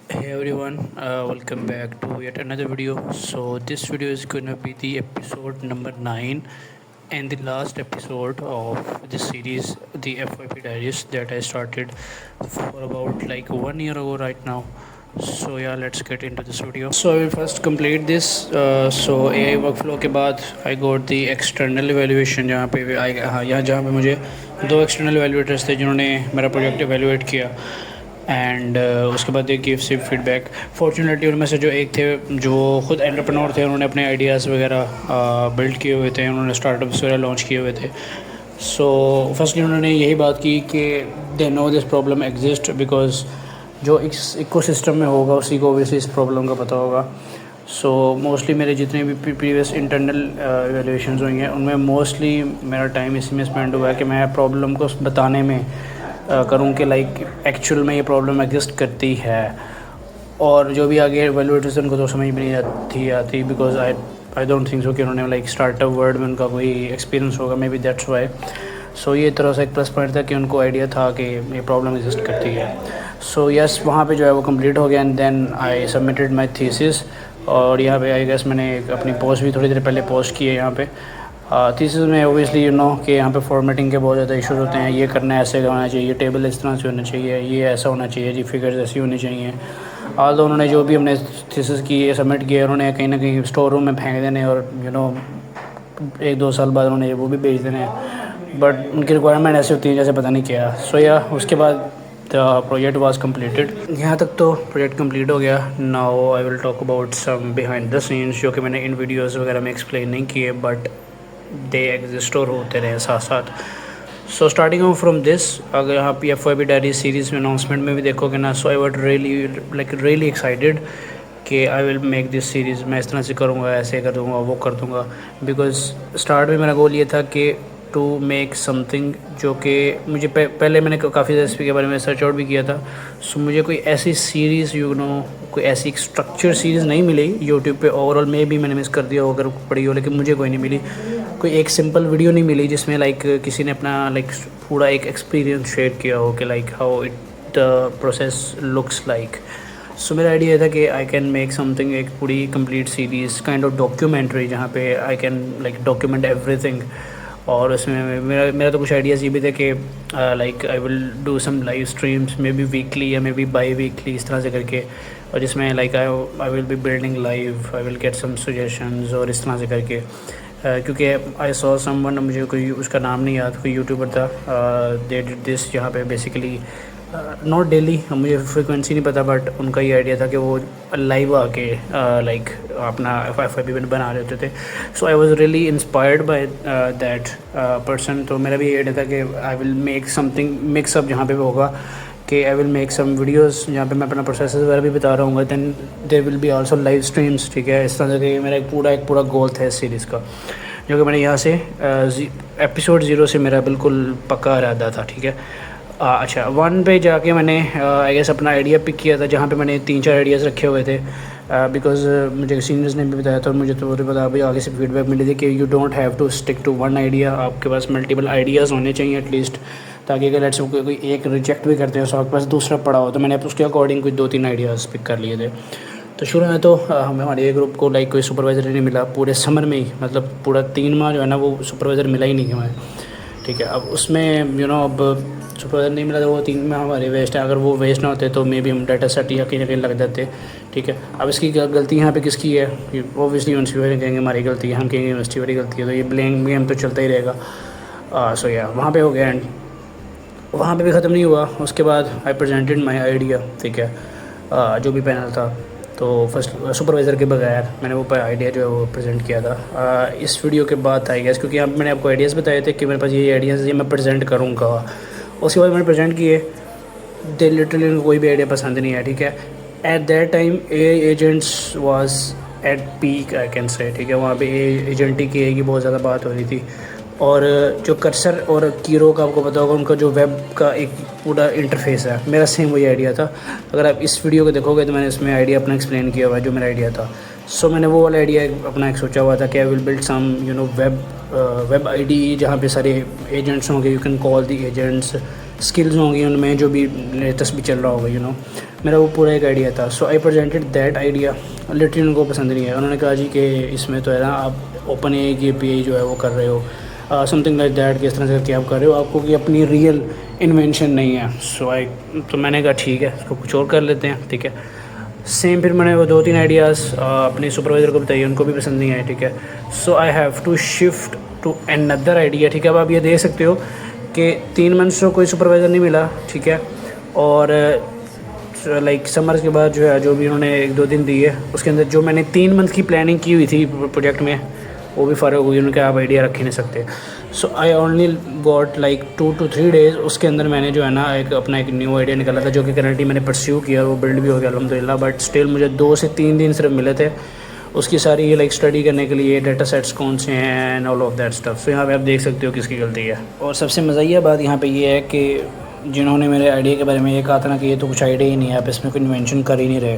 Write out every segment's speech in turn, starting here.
Hey everyone, welcome back to yet another video. So this video is gonna be the episode number 9 and the last episode of this series, the FYP Diaries that I started for about like 1 year ago right now. So yeah, let's get into this video. So I will first complete this. So AI workflow के बाद I got the external evaluation जहाँ पे यहाँ जहाँ पे मुझे दो external evaluators थे जिन्होंने मेरा प्रोजेक्ट evaluate किया एंड उसके बाद एक गिव सिर्फ फीडबैक। फॉर्चुनेटली उनमें से जो एक थे जो खुद एंटरप्रेन्योर थे, उन्होंने अपने आइडियाज़ वगैरह बिल्ड किए हुए थे, उन्होंने स्टार्टअप्स वगैरह लॉन्च किए हुए थे। सो फर्स्टली उन्होंने यही बात की कि they know this problem exist because जो इस इकोसिस्टम में होगा उसी को ऑब्वियसली इस प्रॉब्लम का पता होगा। सो मोस्टली मेरे जितने भी प्रीवियस इंटरनल एवेल्यूएशंस हुई हैं उनमें मोस्टली मेरा टाइम इसी में स्पेंड हुआ है कि मैं प्रॉब्लम को बताने में करूँ कि लाइक एक्चुअल में ये प्रॉब्लम एग्जिस्ट करती है। और जो भी आगे एवेल्यूएटर्स उनको तो समझ भी नहीं आती बिकॉज आई डोंट थिंक सो कि उन्होंने लाइक स्टार्टअप वर्ल्ड में उनका कोई एक्सपीरियंस होगा, मे बी दैट्स वाई। सो ये तरह से एक प्लस पॉइंट था कि उनको आइडिया था कि ये प्रॉब्लम एग्जिस्ट करती है। सो यस, वहाँ पे जो है वो कंप्लीट हो गया and then I submitted my thesis. और यहाँ पे आई गेस मैंने अपनी पोस्ट भी थोड़ी देर पहले पोस्ट की है यहाँ पे। थीसिस में ओबियसली कि यहाँ पे फॉर्मेटिंग के बहुत ज़्यादा इशूज़ होते हैं। ये करना है, ऐसे होना चाहिए, टेबल इस तरह से होना चाहिए, ये ऐसा होना चाहिए जी, फिगर्स ऐसी होनी चाहिए। तो उन्होंने जो भी हमने थीसिस की ये सबमिट किया, उन्होंने कहीं ना कहीं स्टोर रूम में फेंक देने और 1-2 साल बाद उन्होंने वो भी भेज देने हैं। बट उनकी रिक्वायरमेंट ऐसी होती है जैसे पता नहीं क्या। सो या उसके बाद द प्रोजेक्ट वाज कंप्लीटेड। यहाँ तक तो प्रोजेक्ट कंप्लीट हो गया। Now I will talk about some behind the scenes जो कि मैंने इन वीडियोस वगैरह में एक्सप्लेन नहीं किए बट दे एग्जिस्ट और होते रहे साथ साथ। So starting of from this, अगर आप FYP डायरी सीरीज़ में अनाउंसमेंट में भी देखोगे ना, सो आई वॉट रियली एक्साइटेड कि I will make this series. मैं इस तरह से करूँगा, ऐसे कर दूँगा, वो कर दूँगा। बिकॉज स्टार्ट में मेरा गोल ये था कि टू मेक समथिंग जो कि मुझे पहले मैंने काफ़ी रेसिपी के बारे में सर्च आउट भी किया था। सो मुझे कोई ऐसी सीरीज़ कोई ऐसी स्ट्रक्चर सीरीज़ नहीं मिली यूट्यूब पे। ओवरऑल में भी मैंने मिस कर दिया हो अगर पड़ी हो, लेकिन मुझे कोई नहीं मिली। कोई एक सिंपल वीडियो नहीं मिली जिसमें लाइक किसी ने अपना लाइक पूरा एक एक्सपीरियंस शेयर किया हो कि like how it the process looks like. So मेरा आइडिया ये था कि आई कैन मेक समथिंग, एक पूरी complete series kind of documentary जहाँ पे I can like document everything. और उसमें मेरा तो कुछ आइडियाज़ ये भी थे कि like I will do some live streams maybe weekly या मे बी बाई वीकली, इस तरह से करके। और जिसमें like I will be building live, I will get some suggestions और इस तरह से करके। क्योंकि आई सॉ समवन, मुझे कोई उसका नाम नहीं याद, कोई यूट्यूबर था, दे डिड दिस जहाँ पे बेसिकली नॉट डेली, मुझे फ्रिक्वेंसी नहीं पता, बट उनका ये आइडिया था कि वो लाइव आके लाइक अपना FYP बना रहे होते थे। So I was really inspired by that person. तो मेरा भी ये आइडिया था कि I will make something mix up जहाँ पे भी होगा कि I will make some videos जहाँ पे मैं अपना प्रोसेस वगैरह भी बता रहा हूँ, then there will be also live streams. ठीक है, इस तरह से मेरा एक पूरा गोल था इस सीरीज़ का, जो कि मैंने यहाँ से एपिसोड 0 से मेरा बिल्कुल पक्का इरादा था। ठीक है, अच्छा 1 पे जाके मैंने आई गेस अपना आइडिया पिक किया था जहाँ पे मैंने 3-4 आइडियाज़ रखे हुए थे। बिकॉज मुझे सीनियर्स ने भी बताया था और मुझे तो पता अभी आगे से फीडबैक मिली थी कि you don't have to stick to one idea, आपके पास मल्टीपल आइडियाज़ होने चाहिए एटलीस्ट, ताकि अगर लेट्स कोई एक रिजेक्ट भी करते हैं तो आपके पास दूसरा पड़ा हो। तो मैंने उसके अकॉर्डिंग कुछ 2-3 आइडियाज़ पिक कर लिए थे। तो शुरू में तो हमारे ग्रुप को लाइक कोई सुपरवाइज़र नहीं मिला पूरे समर में ही, मतलब पूरा 3 माह जो है ना वो सुपरवाइज़र मिला ही नहीं हमें। ठीक है, अब उसमें अब सुपरवाइज़र नहीं मिला तो वो 3 माह हमारे वेस्ट है। अगर वो वेस्ट ना होते तो मे बी हम डाटा सेट या कहीं ना कहीं लग जाते। ठीक है, अब इसकी गलती यहाँ पे किसकी है? ओबियसली यूनिवर्सिटी वाले कहेंगे हमारी गलती है, हम कहेंगे यूनिवर्सिटी वाली गलती है, तो ये ब्लेम गेम तो चलता ही रहेगा। सो या वहाँ पे हो गया एंड वहाँ पे भी ख़त्म नहीं हुआ। उसके बाद आई प्रेजेंटेड माई आइडिया। ठीक है, जो भी पैनल था, तो फर्स्ट सुपरवाइज़र के बगैर मैंने वो आइडिया जो है वो प्रेजेंट किया था। इस वीडियो के बाद आई गेस, क्योंकि मैंने आपको आइडियाज़ बताए थे कि मेरे पास ये आइडियाज़ ये मैं प्रेजेंट करूँगा। उसके बाद मैंने प्रेजेंट किए, दे लिटरली उनको कोई भी आइडिया पसंद नहीं आया। ठीक है, at that time agents was at peak I can say. ठीक है, वहाँ पे एजेंटी की बहुत ज़्यादा बात हो रही थी। और जो कर्सर और कीरो का आपको पता होगा, उनका जो वेब का एक पूरा इंटरफेस है, मेरा सेम वही आइडिया था। अगर आप इस वीडियो को देखोगे तो मैंने इसमें आइडिया अपना एक्सप्लेन किया हुआ है जो मेरा आइडिया था। सो मैंने वो वाला आइडिया अपना एक सोचा हुआ था कि I will build some web ID जहाँ पे सारे एजेंट्स होंगे, you can call the agents, skills होंगी उनमें, जो भी लेटेस्ट भी चल रहा होगा, मेरा वो पूरा एक आइडिया था। So I presented that idea, literally उनको पसंद नहीं आया। उन्होंने कहा जी कि इसमें तो है ना आप ओपन ए की API जो है वो कर रहे हो, समथिंग लाइक दैट, किस तरह से करके आप कर रहे हो, आपको कि अपनी रियल इन्वेंशन नहीं है। तो मैंने कहा ठीक है, इसको कुछ और कर लेते हैं, ठीक है। सेम फिर मैंने वो 2-3 आइडियाज़ अपने सुपरवाइज़र को बताइए, उनको भी पसंद नहीं आए, ठीक है। So I have to shift to another idea, ठीक है। अब आप ये देख सकते हो कि 3 मंथ्स को कोई सुपरवाइज़र नहीं मिला, ठीक है। और लाइक समर्स के बाद जो है, जो भी उन्होंने 1-2 दिन दिए, उसके अंदर जो मैंने 3 मंथ की प्लानिंग की हुई थी प्रोजेक्ट में, वो भी फ़र्क हुई। उन्होंने कहा आप आइडिया रख ही नहीं सकते। So I only got like 2 to 3 days, उसके अंदर मैंने जो है ना अपना एक न्यू आइडिया निकाला था, जो कि करंटली मैंने परस्यू किया, वो बिल्ड भी हो गया अल्हम्दुलिल्लाह। बट स्टिल मुझे 2 से 3 दिन सिर्फ मिले थे उसकी सारी लाइक स्टडी करने के लिए, डेटा सेट्स कौन से हैं and all of that stuff. So यहाँ पे आप देख सकते हो किसकी गलती है। और सबसे मज़ाइया बात यहाँ पे ये है कि जिन्होंने मेरे आइडिया के बारे में ये कहा था ना कि ये तो कुछ आइडिया ही नहीं है, आप इसमें कोई इन्वेंशन कर ही नहीं रहे,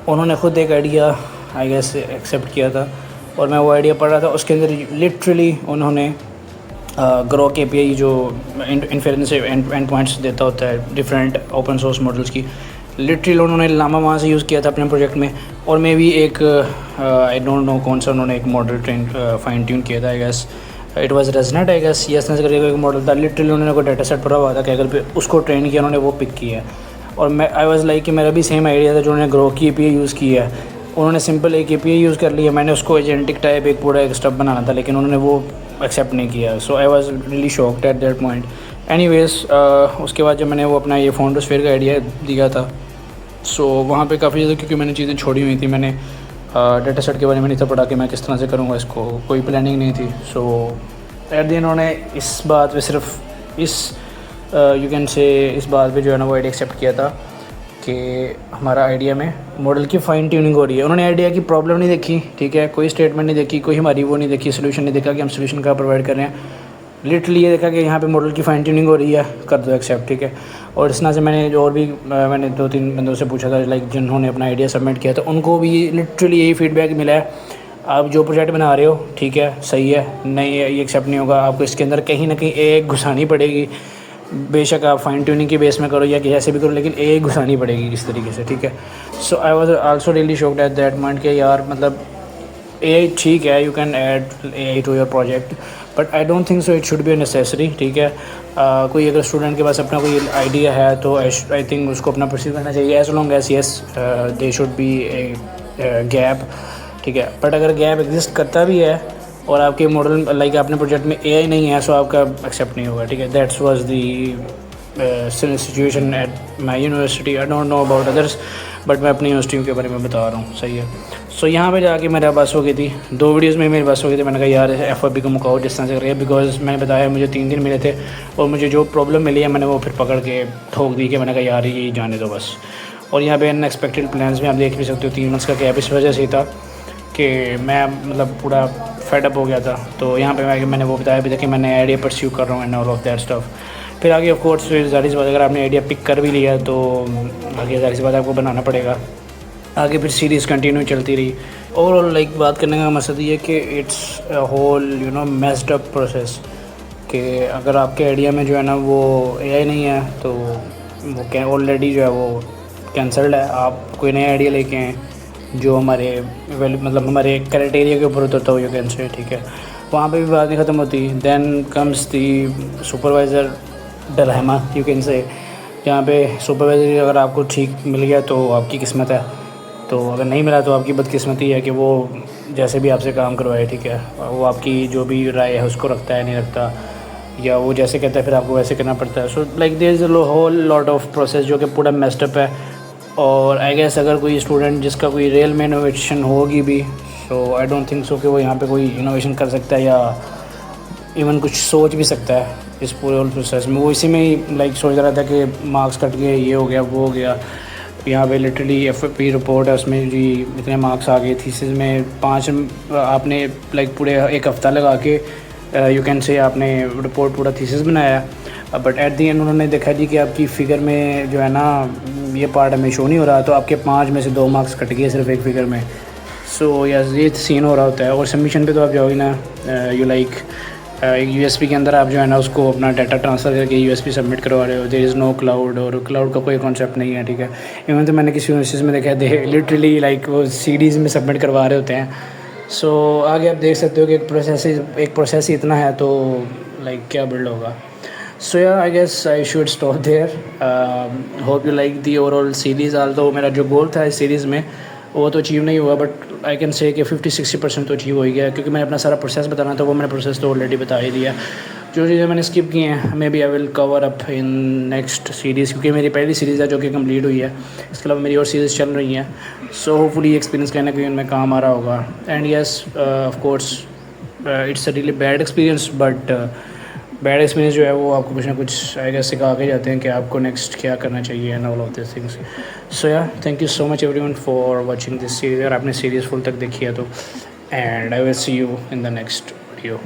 उन्होंने ख़ुद एक आइडिया आई गेस एक्सेप्ट किया था और मैं वो आइडिया पढ़ रहा था। उसके अंदर लिटरली उन्होंने ग्रोक API जो इन्फेरेंस एंड पॉइंट्स देता होता है डिफरेंट ओपन सोर्स मॉडल्स की, लिटरली उन्होंने लामा वहाँ से यूज़ किया था अपने प्रोजेक्ट में। और मैं भी एक आई डोंट नो कौन सा उन्होंने एक मॉडल फाइन ट्यून किया था, I guess it was ResNet, I guess yes करके एक मॉडल था। लिटरली उन्होंने कोई डाटा सेट पड़ा हुआ था कि अगर पे उसको ट्रेन किया, उन्होंने वो पिक किया है। और मैं आई वाज लाइक कि मेरा भी सेम आइडिया था, जो उन्होंने ग्रोक की API यूज़ की है, उन्होंने सिंपल एक API यूज़ कर लिया, मैंने उसको एजेंटिक टाइप एक पूरा एक स्टेप बनाना था, लेकिन उन्होंने वो एक्सेप्ट नहीं किया। So I was really shocked at that point. Anyways उसके बाद जब मैंने वो अपना ये फाउंडरस्फीयर का आइडिया दिया था, सो वहाँ पे काफ़ी ज़्यादा, क्योंकि मैंने चीज़ें छोड़ी हुई थी, मैंने डाटा सेट के बारे में नहीं था पढ़ा कि मैं किस तरह से करूँगा इसको, कोई प्लानिंग नहीं थी। सो एट द एंड उन्होंने इस बात पे सिर्फ इस यू कैन से इस बात पे जो है ना वो आइडिया एक्सेप्ट किया था कि हमारा आइडिया में मॉडल की फ़ाइन ट्यूनिंग हो रही है। उन्होंने आइडिया की प्रॉब्लम नहीं देखी, ठीक है, कोई स्टेटमेंट नहीं देखी, कोई हमारी वो नहीं देखी, सोल्यूशन नहीं देखा कि हम सोल्यूशन का प्रोवाइड कर रहे हैं। लिटरली ये देखा कि यहाँ पे मॉडल की फ़ाइन ट्यूनिंग हो रही है, कर दो एक्सेप्ट, ठीक है। और इस तरह से मैंने और भी मैंने 2-3 बंदों से पूछा था लाइक जिन्होंने अपना आइडिया सबमिट किया था, उनको भी लिटरली यही फीडबैक मिला है, आप जो प्रोजेक्ट बना रहे हो ठीक है, सही है, नहीं ये एक्सेप्ट नहीं होगा, आपको इसके अंदर कहीं ना कहीं एक घुसानी पड़ेगी। बेशक आप फाइन ट्यूनिंग के बेस में करो या कैसे भी करो, लेकिन एक घुसानी पड़ेगी किस तरीके से, ठीक है। So I was also really shocked at that point कि यार मतलब AI ठीक है, you can add AI to your project, but I don't think so it should be necessary, ठीक है। कोई अगर स्टूडेंट के पास अपना कोई आइडिया है तो आई थिंक उसको अपना परस्यू करना चाहिए, as long as yes they should be a gap, ठीक है। बट अगर गैप एग्जिस्ट करता भी है और आपके मॉडल लाइक आपने प्रोजेक्ट में AI नहीं है, सो आपका एक्सेप्ट नहीं होगा, ठीक है। That's was the situation at my university. I don't know about others, but मैं अपनी यूनिवर्सिटी के बारे में बता रहा हूँ, सही है। सो यहाँ पे जाके मेरा बस हो गई थी, 2 वीडियोस में मेरी बस हो गई थी। मैंने कहा यार FYP को मुकाओ जिस तरह से करिए, बिकॉज मैंने बताया मुझे 3 दिन मिले थे और मुझे जो प्रॉब्लम मिली है मैंने वो फिर पकड़ के ठोक दी कि मैंने कहा यार ये जाने दो बस। और यहाँ पे अनएक्सपेक्टेड प्लान्स में आप देख भी सकते हो, 3 मंथ्स का गैप इस वजह से था कि मैं मतलब पूरा फेडअप हो गया था। तो यहाँ पे मैंने वो बताया भी था कि मैंने आइडिया परस्यू कर रहा हूँ and all of that stuff. फिर आगे ऑफ कोर्स ज़ाहिर सी बात अगर आपने आइडिया पिक कर भी लिया तो आगे ज़ाहिर सी बात आपको बनाना पड़ेगा। आगे फिर सीरीज़ कंटिन्यू चलती रही। ओवरऑल लाइक बात करने का मकसद ये कि it's a whole messed up process, कि अगर आपके आइडिया में जो है ना वो AI नहीं है तो वो ऑलरेडी जो है वो कैंसल्ड है। आप कोई नया आइडिया लेके आएँ जो हमारे मतलब हमारे क्राइटेरिया के ऊपर उतरता हो, यू कैन से, ठीक है। वहाँ पे भी बात नहीं ख़त्म होती। Then comes the supervisor dilemma, you can say, जहाँ पे सुपरवाइज़र अगर आपको ठीक मिल गया तो आपकी किस्मत है, तो अगर नहीं मिला तो आपकी बदकिस्मती है कि वो जैसे भी आपसे काम करवाए, ठीक है, वो आपकी जो भी राय है उसको रखता है नहीं रखता, या वो जैसे कहता है फिर आपको वैसे करना पड़ता है। So like there is a whole lot of process जो कि पूरा मेस्ड अप है। और आई गेस अगर कोई स्टूडेंट जिसका कोई रियल में इनोवेशन होगी भी, सो आई डोंट थिंक सो कि वो यहाँ पे कोई इनोवेशन कर सकता है या इवन कुछ सोच भी सकता है इस पूरे प्रोसेस में। वो इसी में ही लाइक सोच रहा था कि मार्क्स कट गए, ये हो गया वो हो गया। यहाँ पे लिटरली FYP रिपोर्ट है, उसमें जी इतने मार्क्स आ गए। थीसिस में 5 आपने लाइक पूरे 1 हफ़्ता लगा के यू कैन से आपने रिपोर्ट पूरा थीसिस बनाया। बट एट दी एंड उन्होंने देखा जी कि आपकी फ़िगर में जो है ना ये पार्ट हमें शो नहीं हो रहा, तो आपके 5 में से 2 मार्क्स कट गए सिर्फ एक फ़िगर में। सो यस ये सीन हो रहा होता है। और सबमिशन पे तो आप जाओगे ना, यू लाइक एक यूएसबी के अंदर आप जो है ना उसको अपना डाटा ट्रांसफ़र करके यूएसबी सबमिट करवा रहे हो। देयर इज़ नो क्लाउड, और क्लाउड का कोई कॉन्सेप्ट नहीं है, ठीक है। इवन तो मैंने किसी यूनिवर्सिटीज़ में देखा है, दे लिटरली लाइक वो सीडीज़ में सबमिट करवा रहे होते हैं। सो आगे आप देख सकते हो कि एक प्रोसेस ही इतना है, तो लाइक क्या बिल्ड होगा। So yeah I guess I should stop there. Hope you like the overall series. आल तो मेरा जो गोल था इस सीरीज़ में वो तो अचीव नहीं हुआ, बट आई कैन से कि 50-60% तो अचीव हो ही गया, क्योंकि मैंने अपना सारा प्रोसेस बताना था, वो मैंने प्रोसेस तो ऑलरेडी बता ही दिया। जो चीज़ें मैंने स्किप की हैं maybe I will cover up in next series, क्योंकि मेरी पहली सीरीज़ है जो कि कंप्लीट हुई है। इसके अलावा मेरी और सीरीज़ चल रही हैं। सो होपफुली एक्सपीरियंस कहीं ना कहीं उनमें काम आ रहा होगा। And yes of course it's a really bad experience, but bad experience जो है वो आपको कुछ ना कुछ आई गेस सिखा के जाते हैं कि आपको नेक्स्ट क्या करना चाहिए and all of this things. So yeah thank you so much everyone for watching this series. अगर आपने सीरीज़ फुल तक देखी है तो, and I will see you in the next video.